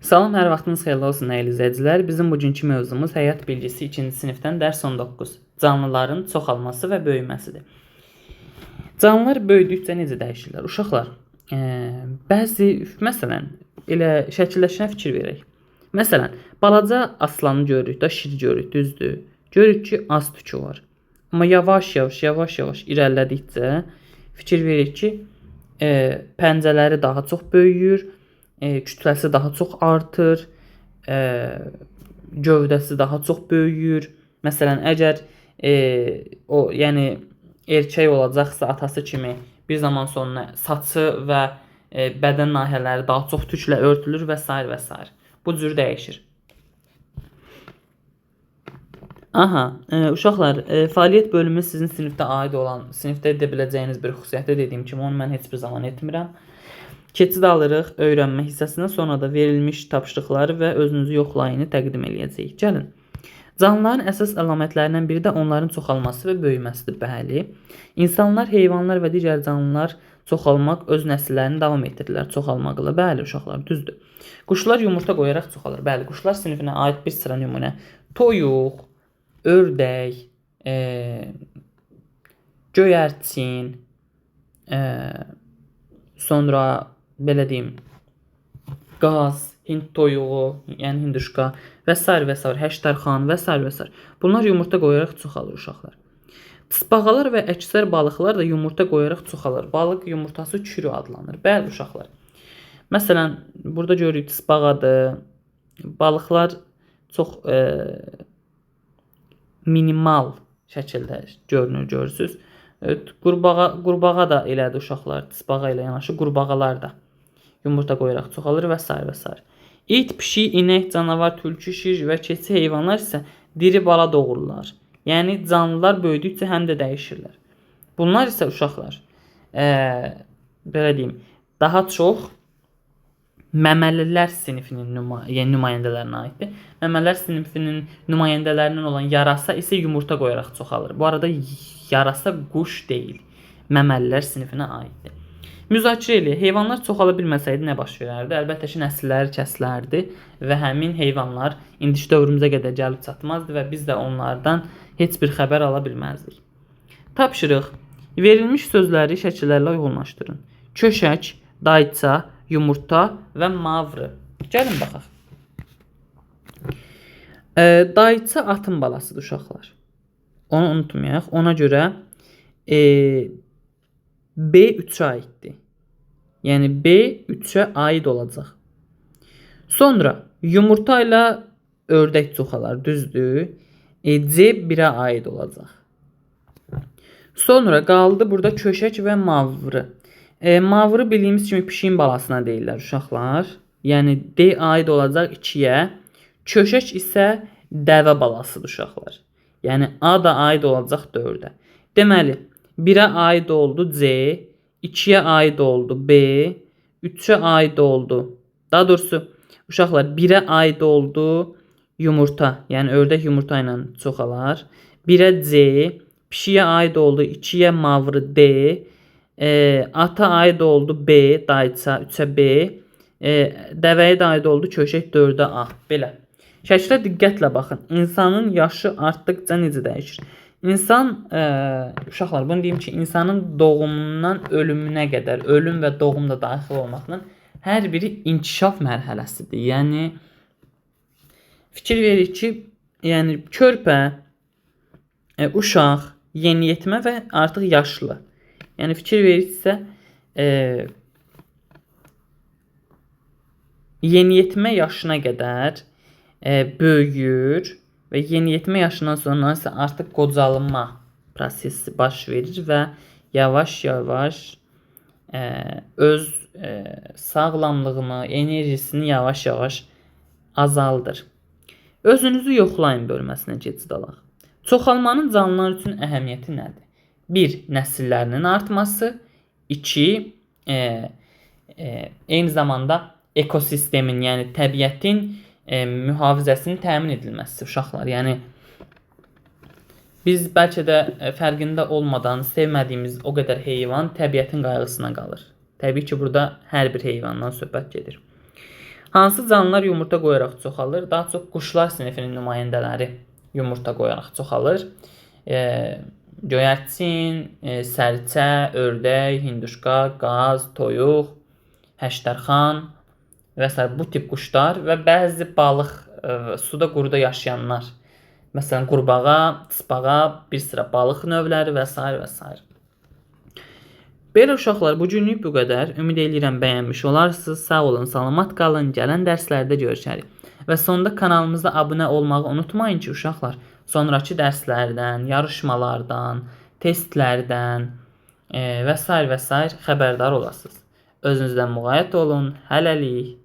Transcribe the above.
Salam, hər vaxtınız xeyirli olsun dəyərli izləyicilər. Bizim bugünkü mövzumuz həyat bilgisi 2-ci sinifdən dərs 19. Canlıların çoxalması və böyüməsidir. Canlılar böyüdükcə necə dəyişirlər? Uşaqlar, məsələn, elə şəkilləşinə fikir verək. Məsələn, balaca aslanı görürük, da şir görürük, düzdür? Görürük ki, az tükü var. Amma yavaş-yavaş irəlilədikcə fikir veririk ki, pəncələri daha çox böyüyür, kütləsi daha çox artır, gövdəsi daha çox böyüyür. Məsələn, əgər yəni erkək olacaqsa atası kimi bir zaman sonra saçı və bədən nahiyələri daha çox tüklə örtülür və s. və s. Bu cür dəyişir. Uşaqlar, fəaliyyət bölümü sizin sinifdə edə biləcəyiniz bir xüsusiyyətdir. Dediyim kimi, onu mən heç bir zaman etmirəm. Keçid alırıq öyrənmə hissəsinə, sonra da verilmiş tapşırıqları və özünüzü yoxlayını təqdim eləyəcəyik. Gəlin. Canlıların əsas əlamətlərindən biri də onların çoxalması və böyüməsidir. Bəli. İnsanlar, heyvanlar və digər canlılar çoxalmaq, öz nəsillərini davam etdirirlər çoxalmaqla. Bəli, uşaqlar, düzdür. Quşlar yumurta qoyaraq çoxalır. Bəli, quşlar sinifinə aid bir sıra nümunə. Toyuq, ördək, göyərçin, sonra belə deyim, qaz, hind toyuğu, yəni hinduşka və s. həştərxan və s. Bunlar yumurta qoyaraq çoxalır uşaqlar. Tısbağalar və əksər balıqlar da yumurta qoyaraq çoxalır. Balıq yumurtası kürü adlanır. Bəli uşaqlar. Məsələn, burada görürük tısbağadır. Balıqlar çox minimal şəkildə görürsünüz. Qurbağa da elədir uşaqlar. Tısbağa ilə yanaşı qurbağalar da yumurta qoyaraq çoxalır və s. İt, pişik, inək, canavar, tülkü, şir və keçi heyvanlar isə diri bala doğururlar. Yəni canlılar böyüdükcə həm də dəyişirlər. Bunlar isə uşaqlar, belə deyim, daha çox məməlilər sinifinin nümayəndələrinə aiddir. Məməlilər sinifinin nümayəndələrindən olan yarasa isə yumurta qoyaraq çoxalır. Bu arada yarasa quş deyil, məməlilər sinifinə aiddir. Müzakirə eləyək. Heyvanlar çoxala bilməsəydi nə baş verərdi? Əlbəttə ki, nəsilləri kəsilərdi və həmin heyvanlar indiş dövrümüzə qədər gəlib çatmazdı və biz də onlardan heç bir xəbər ala bilməzdik. Tapşırıq. Verilmiş sözləri şəkillərlə uyğunlaşdırın. Köşək, dayça, yumurta və mavrı. Gəlin baxaq. Dayça atın balasıdır uşaqlar. Onu unutmayaq. Ona görə B 3-ə aiddir. Yəni B 3-ə aid olacaq. Sonra yumurta ilə ördək çoxalar, düzdür? C 1-ə aid olacaq. Sonra qaldı burada köşək və mavrı. Mavrı bildiyimiz kimi pişiyin balasına deyirlər uşaqlar. Yəni D aid olacaq 2-yə. Köşək isə dəvə balasıdır uşaqlar. Yəni A da aid olacaq 4-ə. Deməli 1-ə aid oldu C, 2-yə aid oldu B, 3-ə aid oldu. Daha doğrusu uşaqlar 1-ə aid oldu yumurta. Yəni ördək yumurta ilə çoxalar. 1-ə C, pişiyə aid oldu 2-yə mavrı D, ata aid oldu B, dayça 3-ə B, dəvəyə də aid oldu köşək 4-ə A. Belə. Şəkilə diqqətlə baxın. İnsanın yaşı artdıqca necə dəyişir? İnsan, uşaqlar, bunu deyim ki, insanın doğumundan ölümünə qədər, ölüm və doğum da daxil olmaqla hər biri inkişaf mərhələsidir. Yəni, fikir veririk ki, yəni körpə, uşaq, yeniyetmə və artıq yaşlı. Yəni, fikir veririksə, yeniyetmə yaşına qədər böyüyür və yeniyetmə yaşından sonra isə artıq qocalma prosesi baş verir və yavaş-yavaş öz sağlamlığını, enerjisini yavaş-yavaş azaldır. Özünüzü yoxlayın bölməsinə keçid alaq. Çoxalmanın canlılar üçün əhəmiyyəti nədir? 1. Nəsillərinin artması. 2. Eyni zamanda ekosistemin, yəni təbiətin mühafizəsinin təmin edilməsi uşaqlar. Yəni biz bəlkə də fərqində olmadan sevmədiyimiz o qədər heyvan təbiətin qayğısına qalır. Təbii ki, burada hər bir heyvandan söhbət gedir. Hansı canlılar yumurta qoyaraq çoxalır? Daha çox quşlar sinifinin nümayəndələri yumurta qoyaraq çoxalır. Göyərçin, sərçə, ördək, hinduşka, qaz, toyuq, həştərxan və s. bu tip quşlar və bəzi balıq, suda, quruda yaşayanlar. Məsələn, qurbağa, tısbağa, bir sıra balıq növləri və s. və s. Belə uşaqlar, bu günlük bu qədər. Ümid edirəm bəyənmiş olarsınız. Sağ olun, salamat qalın. Gələn dərslərdə görüşərik. Və sonda kanalımıza abunə olmağı unutmayın ki, uşaqlar, sonrakı dərslərdən, yarışmalardan, testlərdən və s. xəbərdar olasınız. Özünüzdən müğayət olun. Hələlik.